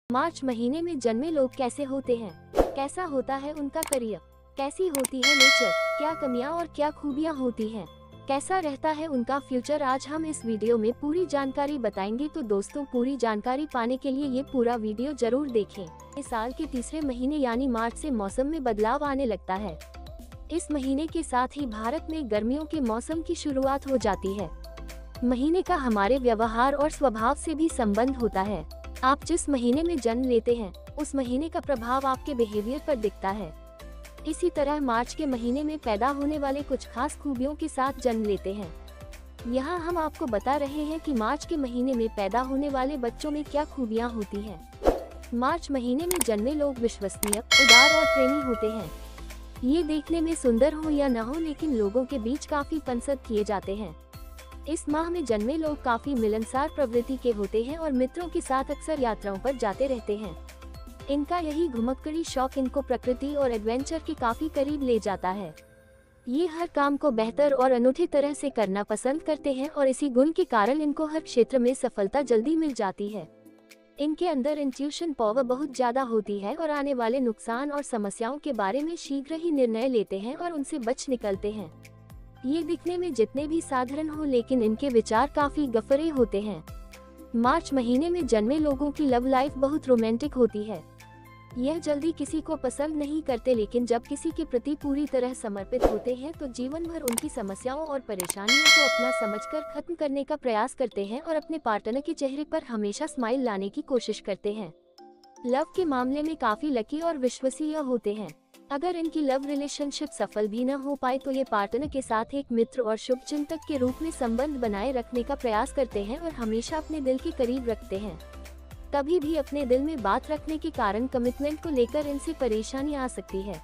मार्च महीने में जन्मे लोग कैसे होते हैं, कैसा होता है उनका करियर, कैसी होती है नेचर, क्या कमियां और क्या खूबियां होती हैं, कैसा रहता है उनका फ्यूचर, आज हम इस वीडियो में पूरी जानकारी बताएंगे। तो दोस्तों, पूरी जानकारी पाने के लिए ये पूरा वीडियो जरूर देखें। इस साल के तीसरे महीने यानी मार्च से मौसम में बदलाव आने लगता है। इस महीने के साथ ही भारत में गर्मियों के मौसम की शुरुआत हो जाती है। महीने का हमारे व्यवहार और स्वभाव से भी संबंध होता है। आप जिस महीने में जन्म लेते हैं उस महीने का प्रभाव आपके बिहेवियर पर दिखता है। इसी तरह मार्च के महीने में पैदा होने वाले कुछ खास खूबियों के साथ जन्म लेते हैं। यहाँ हम आपको बता रहे हैं कि मार्च के महीने में पैदा होने वाले बच्चों में क्या खूबियाँ होती हैं। मार्च महीने में जन्मे लोग विश्वसनीय, उदार और प्रेमी होते हैं। ये देखने में सुंदर हो या न हो, लेकिन लोगों के बीच काफी पसंद किए जाते हैं। इस माह में जन्मे लोग काफी मिलनसार प्रवृत्ति के होते हैं और मित्रों के साथ अक्सर यात्राओं पर जाते रहते हैं। इनका यही घुमक्कड़ी शौक इनको प्रकृति और एडवेंचर के काफी करीब ले जाता है। ये हर काम को बेहतर और अनूठी तरह से करना पसंद करते हैं और इसी गुण के कारण इनको हर क्षेत्र में सफलता जल्दी मिल जाती है। इनके अंदर इंट्यूशन पावर बहुत ज्यादा होती है और आने वाले नुकसान और समस्याओं के बारे में शीघ्र ही निर्णय लेते हैं और उनसे बच निकलते हैं। ये दिखने में जितने भी साधारण हो, लेकिन इनके विचार काफी गहरे होते हैं। मार्च महीने में जन्मे लोगों की लव लाइफ बहुत रोमांटिक होती है। यह जल्दी किसी को पसंद नहीं करते, लेकिन जब किसी के प्रति पूरी तरह समर्पित होते हैं तो जीवन भर उनकी समस्याओं और परेशानियों को अपना समझकर खत्म करने का प्रयास करते हैं और अपने पार्टनर के चेहरे पर हमेशा स्माइल लाने की कोशिश करते हैं। लव के मामले में काफी लकी और विश्वसनीय होते हैं। अगर इनकी लव रिलेशनशिप सफल भी न हो पाए तो ये पार्टनर के साथ एक मित्र और शुभचिंतक के रूप में संबंध बनाए रखने का प्रयास करते हैं और हमेशा अपने दिल के करीब रखते हैं। कभी भी अपने दिल में बात रखने के कारण कमिटमेंट को लेकर इनसे परेशानी आ सकती है।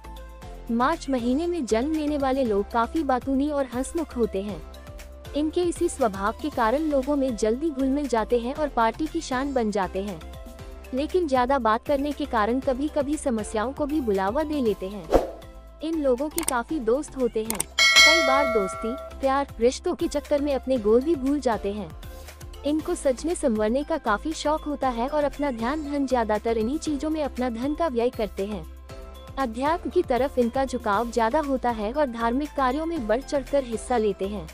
मार्च महीने में जन्म लेने वाले लोग काफी बातूनी और हंसमुख होते हैं। इनके इसी स्वभाव के कारण लोगों में जल्दी घुल मिल जाते हैं और पार्टी की शान बन जाते हैं, लेकिन ज्यादा बात करने के कारण कभी कभी समस्याओं को भी बुलावा दे लेते हैं। इन लोगों के काफी दोस्त होते हैं। कई बार दोस्ती, प्यार, रिश्तों के चक्कर में अपने गोल भी भूल जाते हैं। इनको सजने संवरने का काफी शौक होता है और अपना ध्यान ज्यादातर इन्हीं चीजों में अपना धन का व्यय करते हैं। अध्यात्म की तरफ इनका झुकाव ज्यादा होता है और धार्मिक कार्यों में बढ़ चढ़कर हिस्सा लेते हैं।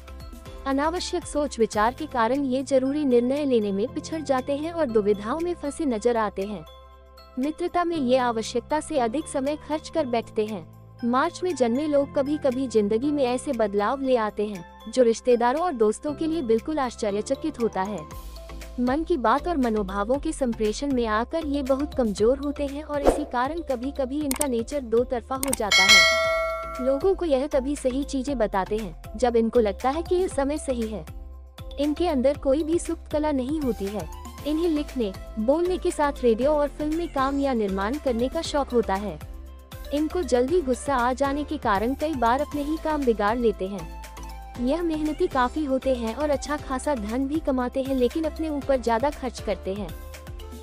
अनावश्यक सोच विचार के कारण ये जरूरी निर्णय लेने में पिछड़ जाते हैं और दुविधाओं में फंसे नजर आते हैं। मित्रता में ये आवश्यकता से अधिक समय खर्च कर बैठते हैं। मार्च में जन्मे लोग कभी कभी जिंदगी में ऐसे बदलाव ले आते हैं जो रिश्तेदारों और दोस्तों के लिए बिल्कुल आश्चर्यचकित होता है। मन की बात और मनोभावों के संप्रेषण में आकर ये बहुत कमजोर होते हैं और इसी कारण कभी कभी इनका नेचर दो तरफा हो जाता है। लोगों को यह तभी सही चीजें बताते हैं जब इनको लगता है कि यह समय सही है। इनके अंदर कोई भी सुप्त कला नहीं होती है। इन्हें लिखने, बोलने के साथ रेडियो और फिल्म में काम या निर्माण करने का शौक होता है। इनको जल्दी गुस्सा आ जाने के कारण कई बार अपने ही काम बिगाड़ लेते हैं। यह मेहनती काफी होते हैं और अच्छा खासा धन भी कमाते हैं, लेकिन अपने ऊपर ज्यादा खर्च करते हैं।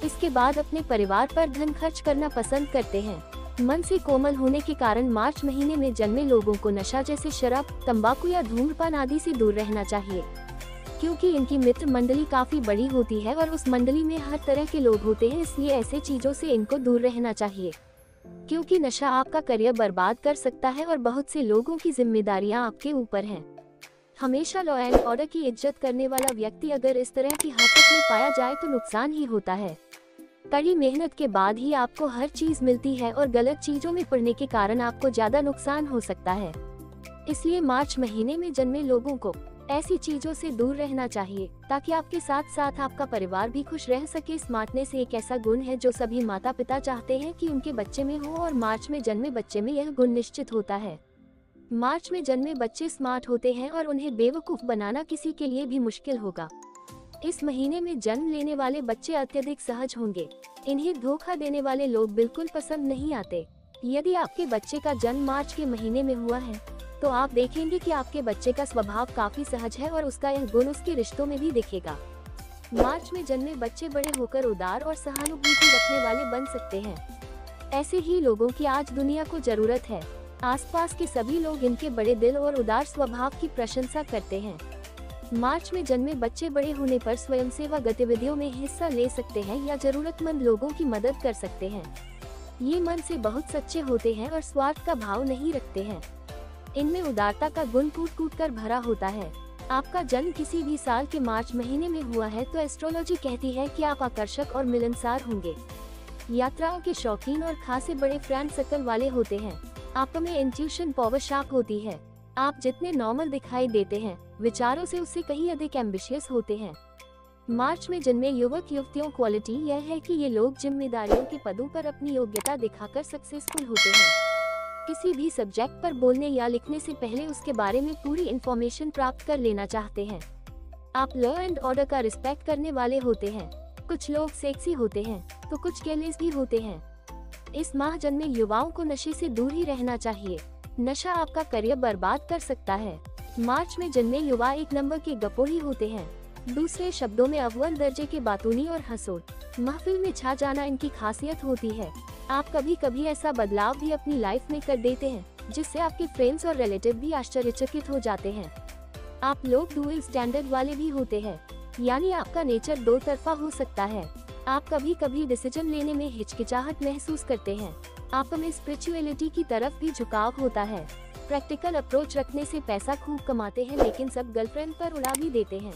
इसके बाद अपने परिवार पर धन खर्च करना पसंद करते हैं। मन से कोमल होने के कारण मार्च महीने में जन्मे लोगों को नशा जैसे शराब, तंबाकू या धूम्रपान आदि से दूर रहना चाहिए, क्योंकि इनकी मित्र मंडली काफी बड़ी होती है और उस मंडली में हर तरह के लोग होते हैं। इसलिए ऐसे चीजों से इनको दूर रहना चाहिए, क्योंकि नशा आपका करियर बर्बाद कर सकता है और बहुत से लोगों की जिम्मेदारियां आपके ऊपर हैं। हमेशा लॉ एंड ऑर्डर की इज्जत करने वाला व्यक्ति अगर इस तरह की हरकत में पाया जाए तो नुकसान ही होता है। कड़ी मेहनत के बाद ही आपको हर चीज मिलती है और गलत चीजों में पड़ने के कारण आपको ज्यादा नुकसान हो सकता है। इसलिए मार्च महीने में जन्मे लोगों को ऐसी चीजों से दूर रहना चाहिए ताकि आपके साथ साथ आपका परिवार भी खुश रह सके। स्मार्टनेस एक ऐसा गुण है जो सभी माता पिता चाहते हैं कि उनके बच्चे में हो और मार्च में जन्मे बच्चे में यह गुण निश्चित होता है। मार्च में जन्मे बच्चे स्मार्ट होते हैं और उन्हें बेवकूफ बनाना किसी के लिए भी मुश्किल होगा। इस महीने में जन्म लेने वाले बच्चे अत्यधिक सहज होंगे। इन्हें धोखा देने वाले लोग बिल्कुल पसंद नहीं आते। यदि आपके बच्चे का जन्म मार्च के महीने में हुआ है तो आप देखेंगे कि आपके बच्चे का स्वभाव काफी सहज है और उसका यह गुण उसके रिश्तों में भी दिखेगा। मार्च में जन्मे बच्चे बड़े होकर उदार और सहानुभूति रखने वाले बन सकते हैं। ऐसे ही लोगों की आज दुनिया को जरूरत है। आसपास के सभी लोग इनके बड़े दिल और उदार स्वभाव की प्रशंसा करते हैं। मार्च में जन्मे बच्चे बड़े होने पर स्वयंसेवा गतिविधियों में हिस्सा ले सकते हैं या जरूरतमंद लोगों की मदद कर सकते हैं। ये मन से बहुत सच्चे होते हैं और स्वार्थ का भाव नहीं रखते हैं। इनमें उदारता का गुण कूट कूट कर भरा होता है। आपका जन्म किसी भी साल के मार्च महीने में हुआ है तो एस्ट्रोलॉजी कहती है कि आप आकर्षक और मिलनसार होंगे। यात्राओं के शौकीन और खासे बड़े फ्रेंड सर्कल वाले होते हैं। आप में इंट्यूशन पावर शार्प होती है। आप जितने नॉर्मल दिखाई देते हैं, विचारों से उससे कहीं अधिक एम्बिशियस होते हैं। मार्च में जन्मे युवक युवतियों क्वालिटी यह है कि ये लोग जिम्मेदारियों के पदों पर अपनी योग्यता दिखाकर सक्सेसफुल होते हैं। किसी भी सब्जेक्ट पर बोलने या लिखने से पहले उसके बारे में पूरी इन्फॉर्मेशन प्राप्त कर लेना चाहते हैं। आप लॉ एंड ऑर्डर का रिस्पेक्ट करने वाले होते हैं। कुछ लोग सेक्सी होते हैं तो कुछ केयरलेस भी होते हैं। इस माह जन्मे युवाओं को नशे से दूर ही रहना चाहिए। नशा आपका करियर बर्बाद कर सकता है। मार्च में जन्मे युवा एक नंबर के गपोही होते हैं। दूसरे शब्दों में अव्वल दर्जे के बातूनी और हंसोट। महफिल में छा जाना इनकी खासियत होती है। आप कभी कभी ऐसा बदलाव भी अपनी लाइफ में कर देते हैं जिससे आपके फ्रेंड्स और रिलेटिव भी आश्चर्यचकित हो जाते हैं। आप लोग डुअल स्टैंडर्ड वाले भी होते हैं, यानी आपका नेचर दो तरफा हो सकता है। आप कभी कभी डिसीजन लेने में हिचकिचाहट महसूस करते हैं। आप में स्पिरिचुअलिटी की तरफ भी झुकाव होता है। प्रैक्टिकल अप्रोच रखने से पैसा खूब कमाते हैं लेकिन सब गर्लफ्रेंड पर उड़ा भी देते हैं।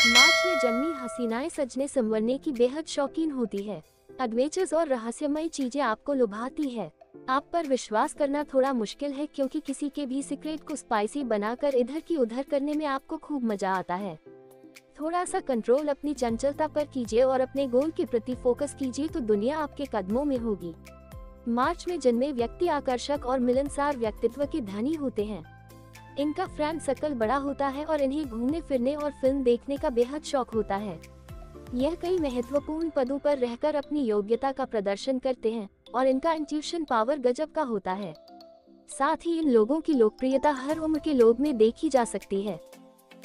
मार्च में जन्मी हसीनाएं सजने संवरने की बेहद शौकीन होती है। एडवेंचर्स और रहस्यमय चीजें आपको लुभाती है। आप पर विश्वास करना थोड़ा मुश्किल है क्योंकि किसी के भी सीक्रेट को स्पाइसी बनाकर इधर की उधर करने में आपको खूब मजा आता है। थोड़ा सा कंट्रोल अपनी चंचलता पर कीजिए और अपने गोल के प्रति फोकस कीजिए तो दुनिया आपके कदमों में होगी। मार्च में जन्मे व्यक्ति आकर्षक और मिलनसार व्यक्तित्व के धनी होते हैं। इनका फ्रेंड सर्कल बड़ा होता है और इन्हें घूमने फिरने और फिल्म देखने का बेहद शौक होता है। यह कई महत्वपूर्ण पदों पर रहकर अपनी योग्यता का प्रदर्शन करते हैं और इनका इंट्यूशन पावर गजब का होता है। साथ ही इन लोगों की लोकप्रियता हर उम्र के लोग में देखी जा सकती है।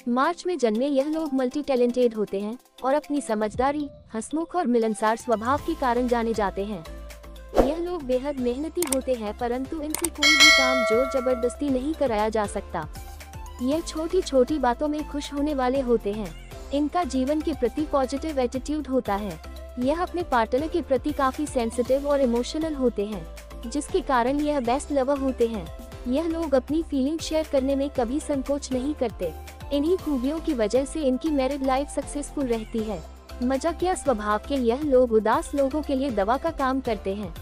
मार्च में जन्मे यह लोग मल्टी टैलेंटेड होते हैं और अपनी समझदारी, हंसमुख और मिलनसार स्वभाव के कारण जाने जाते हैं। यह लोग बेहद मेहनती होते हैं परंतु इनसे कोई भी काम जोर जबरदस्ती नहीं कराया जा सकता। यह छोटी छोटी बातों में खुश होने वाले होते हैं। इनका जीवन के प्रति पॉजिटिव एटीट्यूड होता है। यह अपने पार्टनर के प्रति काफी सेंसिटिव और इमोशनल होते हैं, जिसके कारण यह बेस्ट लवर होते हैं। यह लोग अपनी फीलिंग शेयर करने में कभी संकोच नहीं करते। इन्हीं खूबियों की वजह से इनकी मैरिड लाइफ सक्सेसफुल रहती है। मजाकिया स्वभाव के यह लोग उदास लोगों के लिए दवा का काम करते हैं।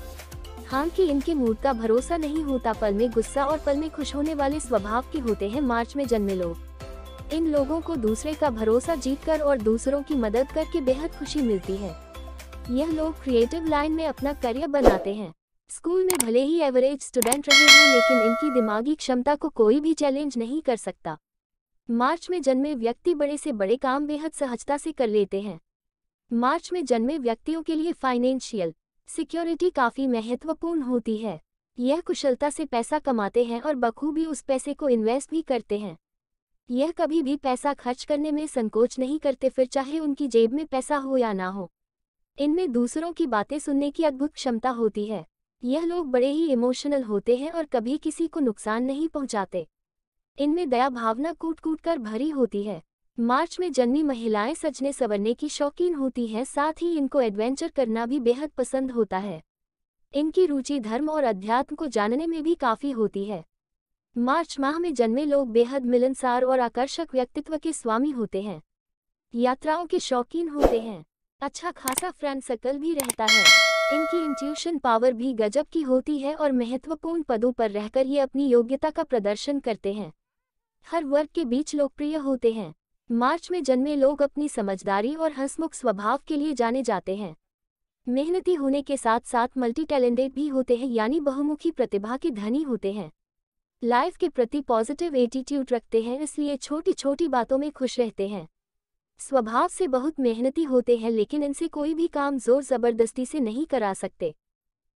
हालांकि इनके मूड का भरोसा नहीं होता, पल में गुस्सा और पल में खुश होने वाले स्वभाव के होते हैं मार्च में जन्मे लोग। इन लोगों को दूसरे का भरोसा जीतकर और दूसरों की मदद करके बेहद खुशी मिलती है। यह लोग क्रिएटिव लाइन में अपना करियर बनाते हैं। स्कूल में भले ही एवरेज स्टूडेंट रहे हों लेकिन इनकी दिमागी क्षमता को कोई भी चैलेंज नहीं कर सकता। मार्च में जन्मे व्यक्ति बड़े से बड़े काम बेहद सहजता से कर लेते हैं। मार्च में जन्मे व्यक्तियों के लिए फाइनेंशियल सिक्योरिटी काफी महत्वपूर्ण होती है। यह कुशलता से पैसा कमाते हैं और बखूबी उस पैसे को इन्वेस्ट भी करते हैं। यह कभी भी पैसा खर्च करने में संकोच नहीं करते, फिर चाहे उनकी जेब में पैसा हो या ना हो। इनमें दूसरों की बातें सुनने की अद्भुत क्षमता होती है। यह लोग बड़े ही इमोशनल होते हैं और कभी किसी को नुकसान नहीं पहुंचाते। इनमें दया भावना कूट कूट कर भरी होती है। मार्च में जन्मी महिलाएं सजने संवरने की शौकीन होती हैं, साथ ही इनको एडवेंचर करना भी बेहद पसंद होता है। इनकी रुचि धर्म और अध्यात्म को जानने में भी काफी होती है। मार्च माह में जन्मे लोग बेहद मिलनसार और आकर्षक व्यक्तित्व के स्वामी होते हैं। यात्राओं के शौकीन होते हैं। अच्छा खासा फ्रेंड सर्कल भी रहता है। इनकी इंट्यूशन पावर भी गजब की होती है और महत्वपूर्ण पदों पर रहकर ये अपनी योग्यता का प्रदर्शन करते हैं। हर वर्ग के बीच लोकप्रिय होते हैं। मार्च में जन्मे लोग अपनी समझदारी और हंसमुख स्वभाव के लिए जाने जाते हैं। मेहनती होने के साथ साथ मल्टी टैलेंटेड भी होते हैं, यानी बहुमुखी प्रतिभा के धनी होते हैं। लाइफ के प्रति पॉजिटिव एटीट्यूड रखते हैं, इसलिए छोटी छोटी बातों में खुश रहते हैं। स्वभाव से बहुत मेहनती होते हैं लेकिन इनसे कोई भी काम जोर जबरदस्ती से नहीं करा सकते।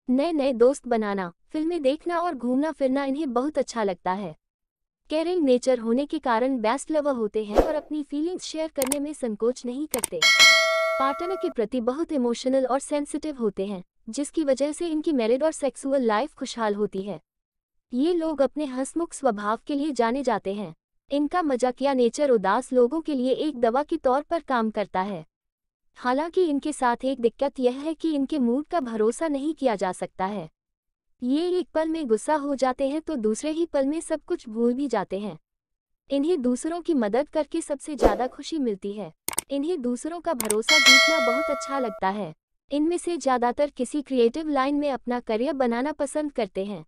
नए नए दोस्त बनाना, फिल्में देखना और घूमना फिरना इन्हें बहुत अच्छा लगता है। केयरिंग नेचर होने के कारण बेस्ट लवर होते हैं और अपनी फीलिंग्स शेयर करने में संकोच नहीं करते। पार्टनर के प्रति बहुत इमोशनल और सेंसिटिव होते हैं, जिसकी वजह से इनकी मैरिड और सेक्सुअल लाइफ खुशहाल होती है। ये लोग अपने हंसमुख स्वभाव के लिए जाने जाते हैं। इनका मजाकिया नेचर उदास लोगों के लिए एक दवा के तौर पर काम करता है। हालांकि इनके साथ एक दिक्कत यह है कि इनके मूड का भरोसा नहीं किया जा सकता है। ये एक पल में गुस्सा हो जाते हैं तो दूसरे ही पल में सब कुछ भूल भी जाते हैं। इन्हें दूसरों की मदद करके सबसे ज़्यादा खुशी मिलती है। इन्हें दूसरों का भरोसा जीतना बहुत अच्छा लगता है। इनमें से ज़्यादातर किसी क्रिएटिव लाइन में अपना करियर बनाना पसंद करते हैं।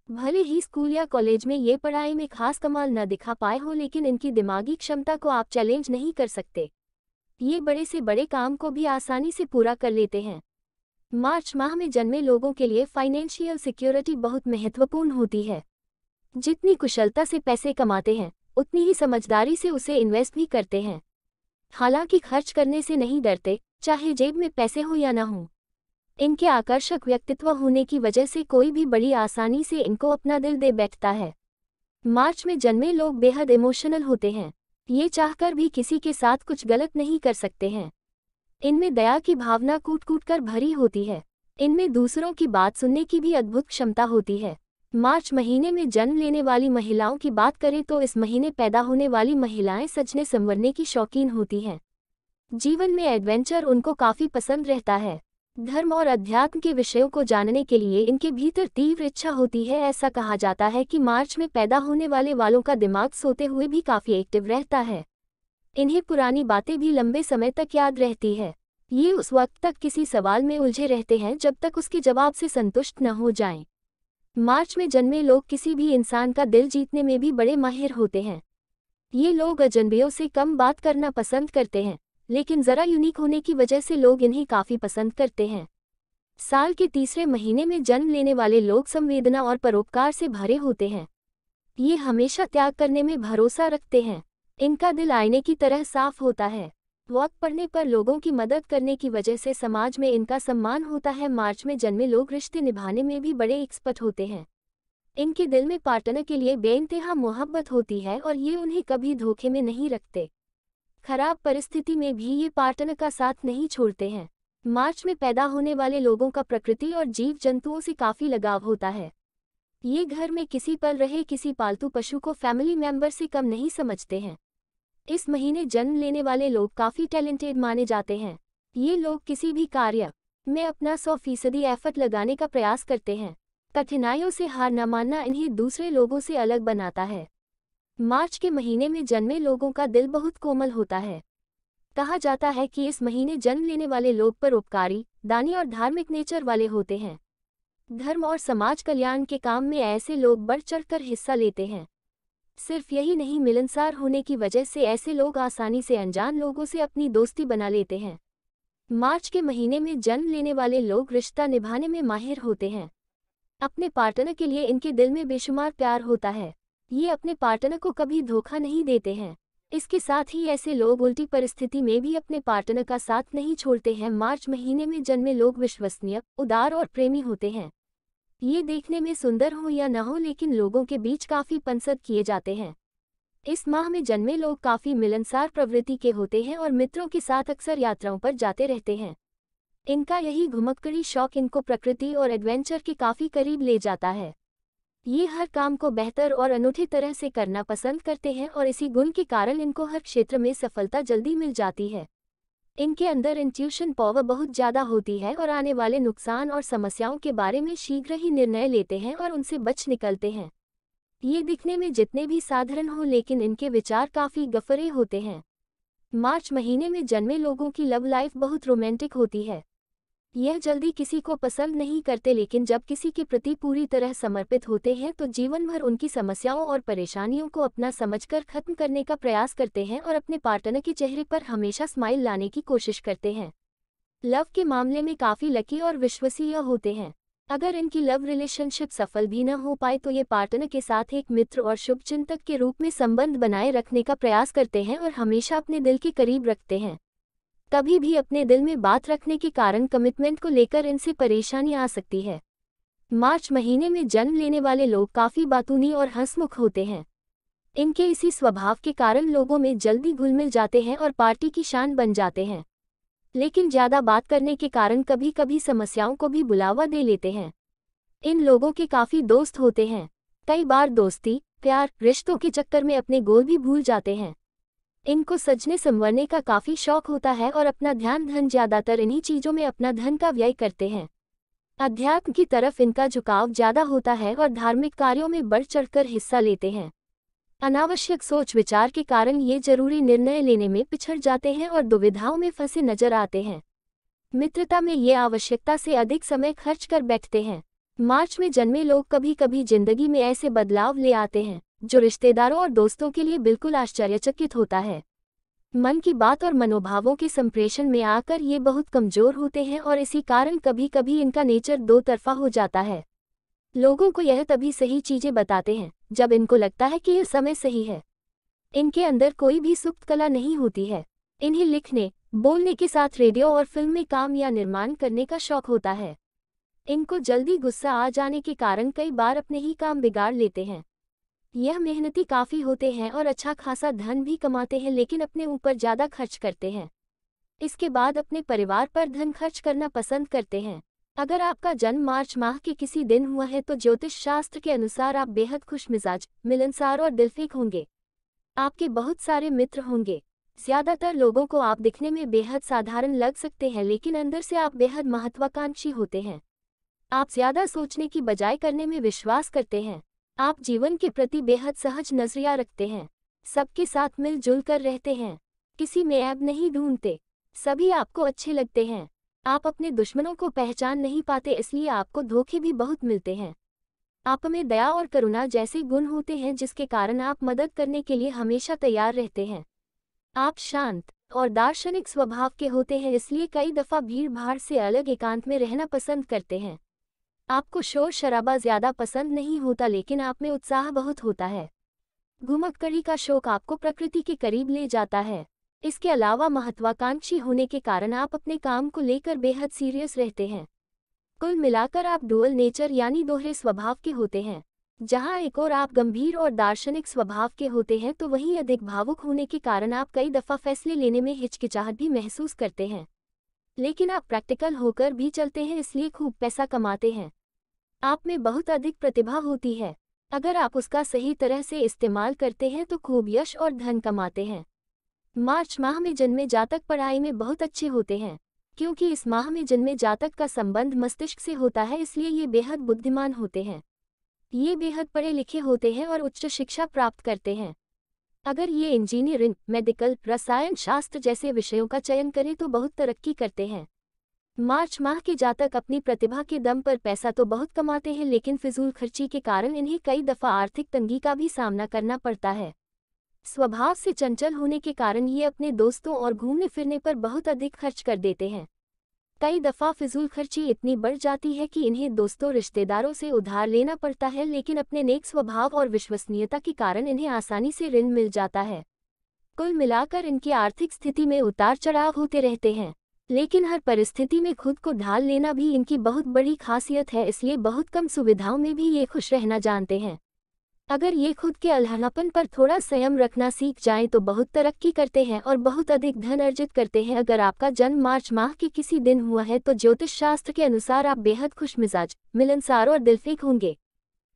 भले ही स्कूल या कॉलेज में ये पढ़ाई में खास कमाल न दिखा पाए हो, लेकिन इनकी दिमागी क्षमता को आप चैलेंज नहीं कर सकते। ये बड़े से बड़े काम को भी आसानी से पूरा कर लेते हैं। मार्च माह में जन्मे लोगों के लिए फाइनेंशियल सिक्योरिटी बहुत महत्वपूर्ण होती है। जितनी कुशलता से पैसे कमाते हैं, उतनी ही समझदारी से उसे इन्वेस्ट भी करते हैं। हालांकि खर्च करने से नहीं डरते, चाहे जेब में पैसे हो या न हो। इनके आकर्षक व्यक्तित्व होने की वजह से कोई भी बड़ी आसानी से इनको अपना दिल दे बैठता है। मार्च में जन्मे लोग बेहद इमोशनल होते हैं। ये चाहकर भी किसी के साथ कुछ गलत नहीं कर सकते हैं। इनमें दया की भावना कूट कूट कर भरी होती है। इनमें दूसरों की बात सुनने की भी अद्भुत क्षमता होती है। मार्च महीने में जन्म लेने वाली महिलाओं की बात करें तो इस महीने पैदा होने वाली महिलाएं सजने संवरने की शौकीन होती हैं। जीवन में एडवेंचर उनको काफ़ी पसंद रहता है। धर्म और अध्यात्म के विषयों को जानने के लिए इनके भीतर तीव्र इच्छा होती है। ऐसा कहा जाता है कि मार्च में पैदा होने वाले वालों का दिमाग सोते हुए भी काफ़ी एक्टिव रहता है। इन्हें पुरानी बातें भी लंबे समय तक याद रहती है। ये उस वक्त तक किसी सवाल में उलझे रहते हैं जब तक उसके जवाब से संतुष्ट न हो जाएं। मार्च में जन्मे लोग किसी भी इंसान का दिल जीतने में भी बड़े माहिर होते हैं। ये लोग अजनबियों से कम बात करना पसंद करते हैं, लेकिन ज़रा यूनिक होने की वजह से लोग इन्हें काफ़ी पसंद करते हैं। साल के तीसरे महीने में जन्म लेने वाले लोग संवेदना और परोपकार से भरे होते हैं। ये हमेशा त्याग करने में भरोसा रखते हैं। इनका दिल आईने की तरह साफ होता है। वक्त पड़ने पर लोगों की मदद करने की वजह से समाज में इनका सम्मान होता है। मार्च में जन्मे लोग रिश्ते निभाने में भी बड़े एक्सपर्ट होते हैं। इनके दिल में पार्टनर के लिए बेइंतहा मोहब्बत होती है और ये उन्हें कभी धोखे में नहीं रखते। खराब परिस्थिति में भी ये पार्टनर का साथ नहीं छोड़ते हैं। मार्च में पैदा होने वाले लोगों का प्रकृति और जीव जंतुओं से काफ़ी लगाव होता है। ये घर में किसी पल रहे किसी पालतू पशु को फैमिली मेंबर से कम नहीं समझते हैं। इस महीने जन्म लेने वाले लोग काफ़ी टैलेंटेड माने जाते हैं। ये लोग किसी भी कार्य में अपना 100% एफर्ट लगाने का प्रयास करते हैं। कठिनाइयों से हार न मानना इन्हें दूसरे लोगों से अलग बनाता है। मार्च के महीने में जन्मे लोगों का दिल बहुत कोमल होता है। कहा जाता है कि इस महीने जन्म लेने वाले लोग परोपकारी, दानी और धार्मिक नेचर वाले होते हैं। धर्म और समाज कल्याण के काम में ऐसे लोग बढ़ चढ़कर हिस्सा लेते हैं। सिर्फ यही नहीं, मिलनसार होने की वजह से ऐसे लोग आसानी से अनजान लोगों से अपनी दोस्ती बना लेते हैं। मार्च के महीने में जन्म लेने वाले लोग रिश्ता निभाने में माहिर होते हैं। अपने पार्टनर के लिए इनके दिल में बेशुमार प्यार होता है। ये अपने पार्टनर को कभी धोखा नहीं देते हैं। इसके साथ ही ऐसे लोग उल्टी परिस्थिति में भी अपने पार्टनर का साथ नहीं छोड़ते हैं। मार्च महीने में जन्मे लोग विश्वसनीय, उदार और प्रेमी होते हैं। ये देखने में सुंदर हो या न हो, लेकिन लोगों के बीच काफ़ी पसंद किए जाते हैं। इस माह में जन्मे लोग काफ़ी मिलनसार प्रवृत्ति के होते हैं और मित्रों के साथ अक्सर यात्राओं पर जाते रहते हैं। इनका यही घुमक्कड़ी शौक इनको प्रकृति और एडवेंचर के काफ़ी करीब ले जाता है। ये हर काम को बेहतर और अनूठी तरह से करना पसंद करते हैं और इसी गुण के कारण इनको हर क्षेत्र में सफलता जल्दी मिल जाती है। इनके अंदर इंट्यूशन पावर बहुत ज़्यादा होती है और आने वाले नुकसान और समस्याओं के बारे में शीघ्र ही निर्णय लेते हैं और उनसे बच निकलते हैं। ये दिखने में जितने भी साधारण हो, लेकिन इनके विचार काफ़ी गहरे होते हैं। मार्च महीने में जन्मे लोगों की लव लाइफ बहुत रोमांटिक होती है। यह जल्दी किसी को पसंद नहीं करते, लेकिन जब किसी के प्रति पूरी तरह समर्पित होते हैं तो जीवन भर उनकी समस्याओं और परेशानियों को अपना समझकर खत्म करने का प्रयास करते हैं और अपने पार्टनर के चेहरे पर हमेशा स्माइल लाने की कोशिश करते हैं। लव के मामले में काफ़ी लकी और विश्वसनीय होते हैं। अगर इनकी लव रिलेशनशिप सफल भी न हो पाए तो ये पार्टनर के साथ एक मित्र और शुभचिंतक के रूप में संबंध बनाए रखने का प्रयास करते हैं और हमेशा अपने दिल के करीब रखते हैं। कभी भी अपने दिल में बात रखने के कारण कमिटमेंट को लेकर इनसे परेशानी आ सकती है। मार्च महीने में जन्म लेने वाले लोग काफ़ी बातूनी और हंसमुख होते हैं। इनके इसी स्वभाव के कारण लोगों में जल्दी घुल मिल जाते हैं और पार्टी की शान बन जाते हैं। लेकिन ज़्यादा बात करने के कारण कभी कभी समस्याओं को भी बुलावा दे लेते हैं। इन लोगों के काफ़ी दोस्त होते हैं। कई बार दोस्ती, प्यार, रिश्तों के चक्कर में अपने गोल भी भूल जाते हैं। इनको सजने संवरने का काफी शौक होता है और अपना धन ज्यादातर इन्हीं चीजों में अपना धन का व्यय करते हैं। अध्यात्म की तरफ इनका झुकाव ज्यादा होता है और धार्मिक कार्यों में बढ़ चढ़कर हिस्सा लेते हैं। अनावश्यक सोच विचार के कारण ये जरूरी निर्णय लेने में पिछड़ जाते हैं और दुविधाओं में फंसे नजर आते हैं। मित्रता में ये आवश्यकता से अधिक समय खर्च कर बैठते हैं। मार्च में जन्मे लोग कभी कभी जिंदगी में ऐसे बदलाव ले आते हैं जो रिश्तेदारों और दोस्तों के लिए बिल्कुल आश्चर्यचकित होता है। मन की बात और मनोभावों के संप्रेषण में आकर ये बहुत कमजोर होते हैं और इसी कारण कभी कभी इनका नेचर दो तरफा हो जाता है। लोगों को यह तभी सही चीजें बताते हैं जब इनको लगता है कि यह समय सही है। इनके अंदर कोई भी सुप्त कला नहीं होती है। इन्हें लिखने बोलने के साथ रेडियो और फिल्म में काम या निर्माण करने का शौक होता है। इनको जल्दी गुस्सा आ जाने के कारण कई बार अपने ही काम बिगाड़ लेते हैं। यह मेहनती काफी होते हैं और अच्छा खासा धन भी कमाते हैं, लेकिन अपने ऊपर ज्यादा खर्च करते हैं। इसके बाद अपने परिवार पर धन खर्च करना पसंद करते हैं। अगर आपका जन्म मार्च माह के किसी दिन हुआ है तो ज्योतिष शास्त्र के अनुसार आप बेहद खुशमिजाज, मिलनसार और दिलफेक होंगे। आपके बहुत सारे मित्र होंगे। ज्यादातर लोगों को आप दिखने में बेहद साधारण लग सकते हैं, लेकिन अंदर से आप बेहद महत्वाकांक्षी होते हैं। आप ज्यादा सोचने की बजाय करने में विश्वास करते हैं। आप जीवन के प्रति बेहद सहज नजरिया रखते हैं। सबके साथ मिलजुल कर रहते हैं। किसी में ऐब नहीं ढूंढते। सभी आपको अच्छे लगते हैं। आप अपने दुश्मनों को पहचान नहीं पाते, इसलिए आपको धोखे भी बहुत मिलते हैं। आप में दया और करुणा जैसे गुण होते हैं जिसके कारण आप मदद करने के लिए हमेशा तैयार रहते हैं। आप शांत और दार्शनिक स्वभाव के होते हैं, इसलिए कई दफा भीड़ भाड़ से अलग एकांत में रहना पसंद करते हैं। आपको शोर शराबा ज्यादा पसंद नहीं होता, लेकिन आप में उत्साह बहुत होता है। घुमक्कड़ी का शौक आपको प्रकृति के करीब ले जाता है। इसके अलावा महत्वाकांक्षी होने के कारण आप अपने काम को लेकर बेहद सीरियस रहते हैं। कुल मिलाकर आप डुअल नेचर यानी दोहरे स्वभाव के होते हैं। जहां एक और आप गंभीर और दार्शनिक स्वभाव के होते हैं तो वहीं अधिक भावुक होने के कारण आप कई दफा फैसले लेने में हिचकिचाहट भी महसूस करते हैं। लेकिन आप प्रैक्टिकल होकर भी चलते हैं, इसलिए खूब पैसा कमाते हैं। आप में बहुत अधिक प्रतिभा होती है। अगर आप उसका सही तरह से इस्तेमाल करते हैं तो खूब यश और धन कमाते हैं। मार्च माह में जन्मे जातक पढ़ाई में बहुत अच्छे होते हैं। क्योंकि इस माह में जन्मे जातक का संबंध मस्तिष्क से होता है, इसलिए ये बेहद बुद्धिमान होते हैं। ये बेहद पढ़े लिखे होते हैं और उच्च शिक्षा प्राप्त करते हैं। अगर ये इंजीनियरिंग, मेडिकल, रसायन शास्त्र जैसे विषयों का चयन करें तो बहुत तरक्की करते हैं। मार्च माह के जातक अपनी प्रतिभा के दम पर पैसा तो बहुत कमाते हैं, लेकिन फिजूल खर्ची के कारण इन्हें कई दफा आर्थिक तंगी का भी सामना करना पड़ता है। स्वभाव से चंचल होने के कारण ये अपने दोस्तों और घूमने फिरने पर बहुत अधिक खर्च कर देते हैं। कई दफा फिजूल खर्ची इतनी बढ़ जाती है कि इन्हें दोस्तों रिश्तेदारों से उधार लेना पड़ता है, लेकिन अपने नेक स्वभाव और विश्वसनीयता के कारण इन्हें आसानी से ऋण मिल जाता है। कुल मिलाकर इनकी आर्थिक स्थिति में उतार चढ़ाव होते रहते हैं, लेकिन हर परिस्थिति में खुद को ढाल लेना भी इनकी बहुत बड़ी खासियत है, इसलिए बहुत कम सुविधाओं में भी ये खुश रहना जानते हैं। अगर ये खुद के अल्हड़पन पर थोड़ा संयम रखना सीख जाएं तो बहुत तरक्की करते हैं और बहुत अधिक धन अर्जित करते हैं। अगर आपका जन्म मार्च माह के किसी दिन हुआ है तो ज्योतिष शास्त्र के अनुसार आप बेहद खुशमिजाज, मिलनसार और दिलफेक होंगे।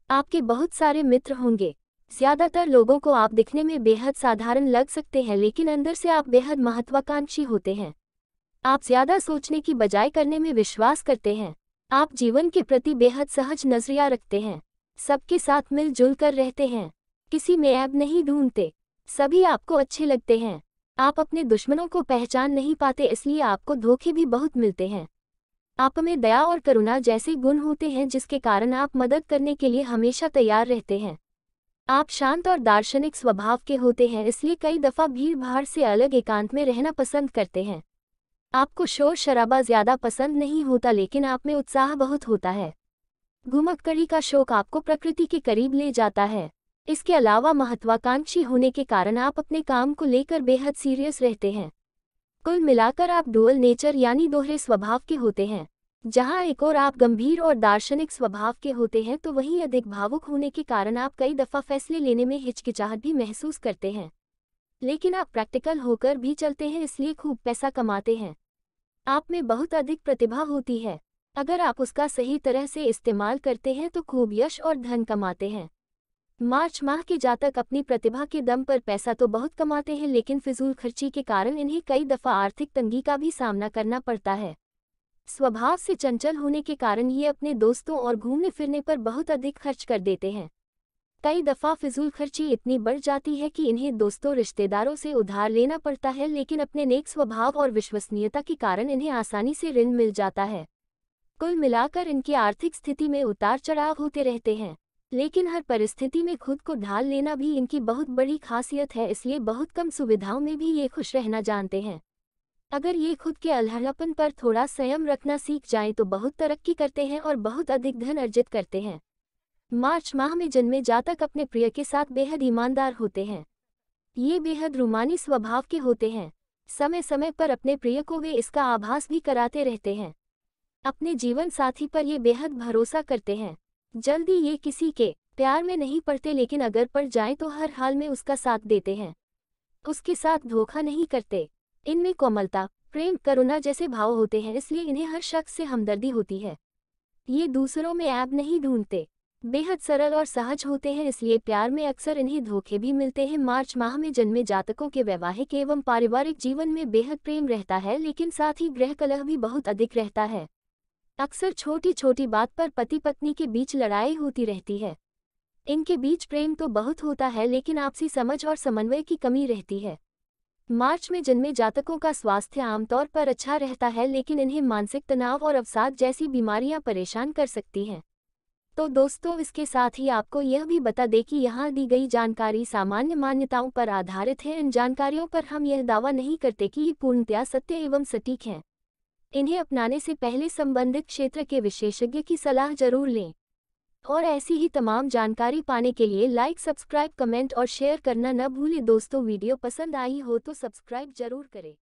आपके बहुत सारे मित्र होंगे। ज्यादातर लोगों को आप दिखने में बेहद साधारण लग सकते हैं, लेकिन अंदर से आप बेहद महत्वाकांक्षी होते हैं। आप ज्यादा सोचने की बजाय करने में विश्वास करते हैं। आप जीवन के प्रति बेहद सहज नजरिया रखते हैं। सबके साथ मिलजुल कर रहते हैं। किसी में ऐब नहीं ढूंढते। सभी आपको अच्छे लगते हैं। आप अपने दुश्मनों को पहचान नहीं पाते, इसलिए आपको धोखे भी बहुत मिलते हैं। आप में दया और करुणा जैसे गुण होते हैं जिसके कारण आप मदद करने के लिए हमेशा तैयार रहते हैं। आप शांत और दार्शनिक स्वभाव के होते हैं, इसलिए कई दफा भीड़ भाड़ से अलग एकांत में रहना पसंद करते हैं। आपको शोर शराबा ज्यादा पसंद नहीं होता, लेकिन आप में उत्साह बहुत होता है। घुमक्कड़ी का शौक आपको प्रकृति के करीब ले जाता है। इसके अलावा महत्वाकांक्षी होने के कारण आप अपने काम को लेकर बेहद सीरियस रहते हैं। कुल मिलाकर आप डुअल नेचर यानी दोहरे स्वभाव के होते हैं। जहां एक और आप गंभीर और दार्शनिक स्वभाव के होते हैं तो वहीं अधिक भावुक होने के कारण आप कई दफा फैसले लेने में हिचकिचाहट भी महसूस करते हैं। लेकिन आप प्रैक्टिकल होकर भी चलते हैं, इसलिए खूब पैसा कमाते हैं। आप में बहुत अधिक प्रतिभा होती है। अगर आप उसका सही तरह से इस्तेमाल करते हैं तो खूब यश और धन कमाते हैं। मार्च माह के जातक अपनी प्रतिभा के दम पर पैसा तो बहुत कमाते हैं, लेकिन फिजूल खर्ची के कारण इन्हें कई दफा आर्थिक तंगी का भी सामना करना पड़ता है। स्वभाव से चंचल होने के कारण ये अपने दोस्तों और घूमने फिरने पर बहुत अधिक खर्च कर देते हैं। कई दफा फिजूल खर्ची इतनी बढ़ जाती है कि इन्हें दोस्तों रिश्तेदारों से उधार लेना पड़ता है, लेकिन अपने नेक स्वभाव और विश्वसनीयता के कारण इन्हें आसानी से ऋण मिल जाता है। कुल मिलाकर इनकी आर्थिक स्थिति में उतार चढ़ाव होते रहते हैं, लेकिन हर परिस्थिति में खुद को ढाल लेना भी इनकी बहुत बड़ी खासियत है, इसलिए बहुत कम सुविधाओं में भी ये खुश रहना जानते हैं। अगर ये खुद के अल्हड़पन पर थोड़ा संयम रखना सीख जाएं तो बहुत तरक्की करते हैं और बहुत अधिक धन अर्जित करते हैं। मार्च माह में जन्मे जातक अपने प्रिय के साथ बेहद ईमानदार होते हैं। ये बेहद रूमानी स्वभाव के होते हैं। समय समय पर अपने प्रिय को वे इसका आभास भी कराते रहते हैं। अपने जीवन साथी पर ये बेहद भरोसा करते हैं। जल्दी ये किसी के प्यार में नहीं पड़ते, लेकिन अगर पड़ जाएं तो हर हाल में उसका साथ देते हैं। उसके साथ धोखा नहीं करते। इनमें कोमलता, प्रेम, करुणा जैसे भाव होते हैं, इसलिए इन्हें हर शख्स से हमदर्दी होती है। ये दूसरों में ऐब नहीं ढूंढते। बेहद सरल और सहज होते हैं, इसलिए प्यार में अक्सर इन्हें धोखे भी मिलते हैं। मार्च माह में जन्मे जातकों के वैवाहिक एवं पारिवारिक जीवन में बेहद प्रेम रहता है, लेकिन साथ ही गृह कलह भी बहुत अधिक रहता है। अक्सर छोटी छोटी बात पर पति पत्नी के बीच लड़ाई होती रहती है। इनके बीच प्रेम तो बहुत होता है, लेकिन आपसी समझ और समन्वय की कमी रहती है। मार्च में जन्मे जातकों का स्वास्थ्य आमतौर पर अच्छा रहता है, लेकिन इन्हें मानसिक तनाव और अवसाद जैसी बीमारियां परेशान कर सकती हैं। तो दोस्तों, इसके साथ ही आपको यह भी बता दें कि यहाँ दी गई जानकारी सामान्य मान्यताओं पर आधारित है। इन जानकारियों पर हम यह दावा नहीं करते कि ये पूर्णतया सत्य एवं सटीक हैं। इन्हें अपनाने से पहले संबंधित क्षेत्र के विशेषज्ञ की सलाह जरूर लें। और ऐसी ही तमाम जानकारी पाने के लिए लाइक, सब्सक्राइब, कमेंट और शेयर करना न भूलें। दोस्तों, वीडियो पसंद आई हो तो सब्सक्राइब जरूर करें।